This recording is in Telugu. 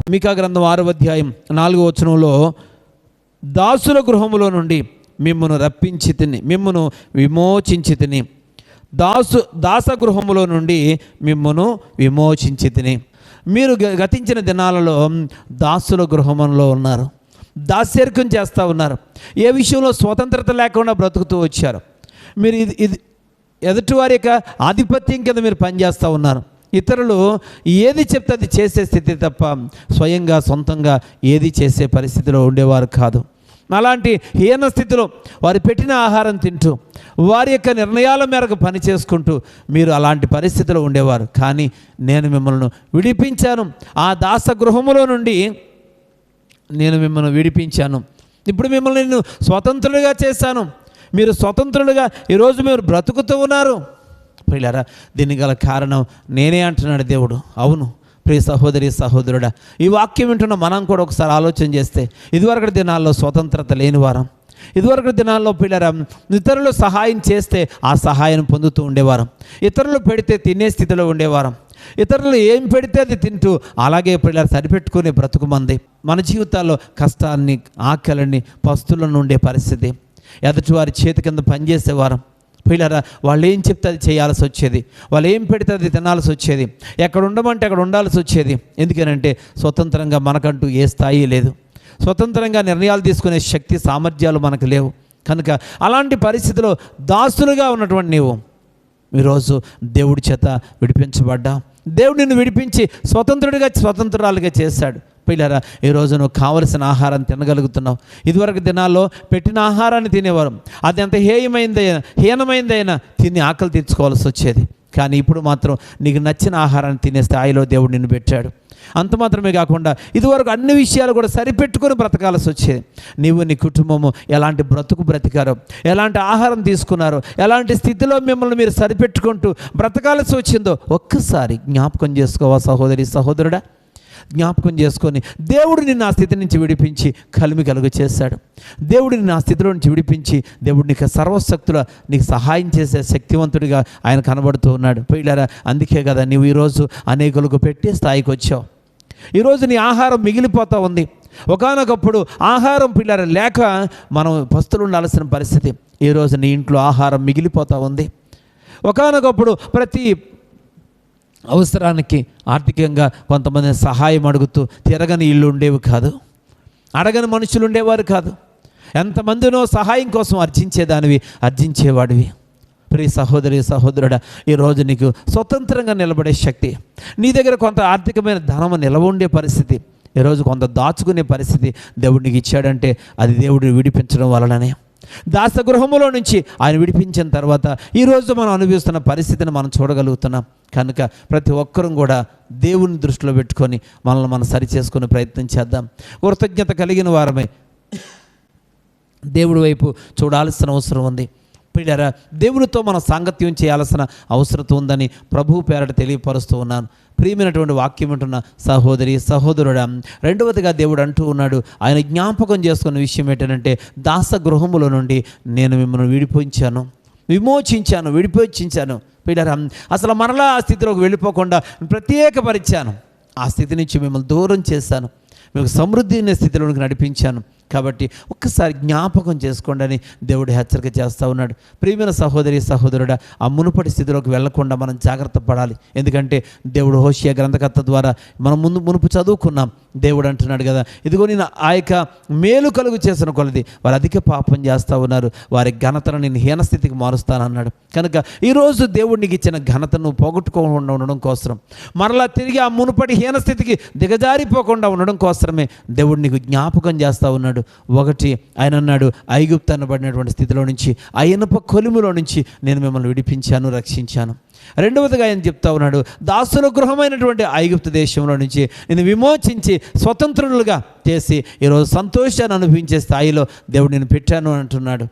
మీకా గ్రంథం 6వ అధ్యాయం 4వ వచనంలో దాసుల గృహములో నుండి మిమ్మును రప్పించి తిని మిమ్మును విమోచించి తిని దాసగృహములో నుండి మిమ్మును విమోచించి తిని. మీరు గతించిన దినాలలో దాసుల గృహంలో ఉన్నారు, దాస్యర్కం చేస్తూ ఉన్నారు, ఏ విషయంలో స్వతంత్రత లేకుండా బ్రతుకుతూ వచ్చారు. మీరు ఇది ఎదుటివారి యొక్క ఆధిపత్యం కింద మీరు పనిచేస్తూ ఉన్నారు. ఇతరులు ఏది చెప్తే అది చేసే స్థితి తప్ప స్వయంగా సొంతంగా ఏది చేసే పరిస్థితిలో ఉండేవారు కాదు. అలాంటి హీన స్థితిలో వారు పెట్టిన ఆహారం తింటూ వారి యొక్క నిర్ణయాల మేరకు పని చేసుకుంటూ మీరు అలాంటి పరిస్థితిలో ఉండేవారు. కానీ నేను మిమ్మల్ని విడిపించాను, ఆ దాసగృహములో నుండి నేను మిమ్మల్ని విడిపించాను. ఇప్పుడు మిమ్మల్ని నేను స్వతంత్రులుగా చేశాను. మీరు స్వతంత్రులుగా ఈరోజు మీరు బ్రతుకుతూ ఉన్నారు. ప్రియులారా, దీనికి గల కారణం నేనే అంటున్నాడు దేవుడు. అవును ప్రియ సహోదరి సహోదరుడా, ఈ వాక్యం వింటున్న మనం కూడా ఒకసారి ఆలోచన చేస్తే, ఇదివరకు దినాల్లో స్వతంత్రత లేని వారం, ఇదివరకు దినాల్లో పిల్లరా ఇతరులు సహాయం చేస్తే ఆ సహాయం పొందుతూ ఉండేవారం, ఇతరులు పెడితే తినే స్థితిలో ఉండేవారం, ఇతరులు ఏం పెడితే అది తింటూ అలాగే పిల్లలు సరిపెట్టుకునే బ్రతుకు మంది. మన జీవితాల్లో కష్టాన్ని, ఆకలిని, పస్తులను ఉండే పరిస్థితి, ఎదుటివారి చేతి కింద పనిచేసేవారం. పిల్లరా, వాళ్ళు ఏం చెప్తే అది చేయాల్సి వచ్చేది, వాళ్ళు ఏం పెడితే అది తినాల్సి వచ్చేది, ఎక్కడ ఉండమంటే అక్కడ ఉండాల్సి వచ్చేది. ఎందుకనంటే స్వతంత్రంగా మనకంటూ ఏ స్థాయి లేదు, స్వతంత్రంగా నిర్ణయాలు తీసుకునే శక్తి సామర్థ్యాలు మనకు లేవు. కనుక అలాంటి పరిస్థితిలో దాసులుగా ఉన్నటువంటి నీవు ఈరోజు దేవుడి చేత విడిపించబడ్డా, దేవుడు నిన్ను విడిపించి స్వతంత్రురాలుగా చేశాడు. పిల్లరా, ఈరోజు నువ్వు కావలసిన ఆహారం తినగలుగుతున్నావు. ఇదివరకు దినాల్లో పెట్టిన ఆహారాన్ని తినేవారు, అది ఎంత హీనమైందైనా తిని ఆకలి తీర్చుకోవాల్సి వచ్చేది. కానీ ఇప్పుడు మాత్రం నీకు నచ్చిన ఆహారాన్ని తినే స్థాయిలో దేవుడు నిన్ను పెట్టాడు. అంత మాత్రమే కాకుండా ఇదివరకు అన్ని విషయాలు కూడా సరిపెట్టుకొని బ్రతకాల్సి వచ్చేది. నీవు నీ కుటుంబము ఎలాంటి బ్రతికారో, ఎలాంటి ఆహారం తీసుకున్నారో, ఎలాంటి స్థితిలో మిమ్మల్ని మీరు సరిపెట్టుకుంటూ బ్రతకాల్సి వచ్చిందో ఒక్కసారి జ్ఞాపకం చేసుకోవా సహోదరి సహోదరుడా? జ్ఞాపకం చేసుకొని దేవుడు నిన్ను ఆ స్థితి నుంచి విడిపించి కలిమి కలుగు చేశాడు. దేవుడు నిన్ను ఆ స్థితిలో నుంచి విడిపించి దేవుడు నీకు సర్వశక్తుల నీకు సహాయం చేసే శక్తివంతుడిగా ఆయన కనబడుతూ ఉన్నాడు. పిల్లరా, అందుకే కదా నీవు ఈరోజు అనేకులకు పెట్టే స్థాయికి వచ్చావు. ఈరోజు నీ ఆహారం మిగిలిపోతూ ఉంది. ఒకానొకప్పుడు ఆహారం పిల్లరా లేక మనం పస్తులు ఉండాల్సిన పరిస్థితి. ఈరోజు నీ ఇంట్లో ఆహారం మిగిలిపోతూ ఉంది. ఒకానొకప్పుడు ప్రతి అవసరానికి ఆర్థికంగా కొంతమంది సహాయం అడుగుతూ తిరగని ఇల్లు ఉండేవి కాదు, అడగని మనుషులు ఉండేవారు కాదు. ఎంతమందినో సహాయం కోసం అర్జించేవాడివి. ప్రియ సహోదరి సహోదరుడా, ఈరోజు నీకు స్వతంత్రంగా నిలబడే శక్తి, నీ దగ్గర కొంత ఆర్థికమైన ధనము నిలవ ఉండే పరిస్థితి, ఈరోజు కొంత దాచుకునే పరిస్థితి దేవుడు నీకు ఇచ్చాడంటే అది దేవుడిని విడిపించడం వలననే. దాసగృహములో నుంచి ఆయన విడిపించిన తర్వాత ఈరోజు మనం అనుభవిస్తున్న పరిస్థితిని మనం చూడగలుగుతున్నాం. కనుక ప్రతి ఒక్కరూ కూడా దేవుని దృష్టిలో పెట్టుకొని మనల్ని మనం సరిచేసుకునే ప్రయత్నం చేద్దాం. కృతజ్ఞత కలిగిన వారమే దేవుడి వైపు చూడాల్సిన అవసరం ఉంది. పిల్లరా, దేవునితో మనం సాంగత్యం చేయాల్సిన అవసరం ఉందని ప్రభువు పేరట తెలియపరుస్తూ ఉన్నాను. ప్రియమైనటువంటి వాక్యం ఉంటున్న సహోదరి సహోదరుడా, రెండవదిగా దేవుడు అంటూ ఉన్నాడు, ఆయన జ్ఞాపకం చేసుకున్న విషయం ఏంటంటే దాసగృహములో నుండి నేను మిమ్మల్ని విడిపించాను. పిల్లరా, అసలు మరలా ఆ స్థితిలోకి వెళ్ళిపోకుండా ప్రత్యేకపరిచాను, ఆ స్థితి నుంచి మిమ్మల్ని దూరం చేశాను, మీకు సమృద్ధి అనే స్థితిలోకి నడిపించాను. కాబట్టి ఒక్కసారి జ్ఞాపకం చేసుకోండి అని దేవుడు హెచ్చరిక చేస్తూ ఉన్నాడు. ప్రియమైన సహోదరి సహోదరుడా, ఆ మునుపటి స్థితిలోకి వెళ్లకుండా మనం జాగ్రత్త పడాలి. ఎందుకంటే దేవుడు హోషియా గ్రంథకర్త ద్వారా మనం మునుపు చదువుకున్నాం. దేవుడు అంటున్నాడు కదా, ఇదిగో నేను ఆ యొక్క మేలు కలుగు చేసిన కొలది వారు అధిక పాపం చేస్తూ ఉన్నారు, వారి ఘనతను నేను హీన స్థితికి మారుస్తానన్నాడు. కనుక ఈరోజు దేవుడు నీకు ఇచ్చిన ఘనతను పోగొట్టుకోకుండా ఉండడం కోసం, మరలా తిరిగి ఆ మునుపటి హీన స్థితికి దిగజారిపోకుండా ఉండడం కోసమే దేవుడు నీకు జ్ఞాపకం చేస్తూ ఉన్నాడు. ఒకటి, ఆయన అన్నాడు, ఐగుప్తు అనబడినటువంటి స్థితిలో నుంచి, ఆ ఇనుప కొలిమిలో నుంచి నేను మిమ్మల్ని విడిపించాను, రక్షించాను. రెండవదిగా ఆయన చెప్తా ఉన్నాడు, దాసుల గృహమైనటువంటి ఐగుప్తు దేశంలో నుంచి నేను విమోచించి స్వతంత్రులుగా చేసి ఈరోజు సంతోషాన్ని అనుభవించే స్థాయిలో దేవుడు నేను పెట్టాను అంటున్నాడు.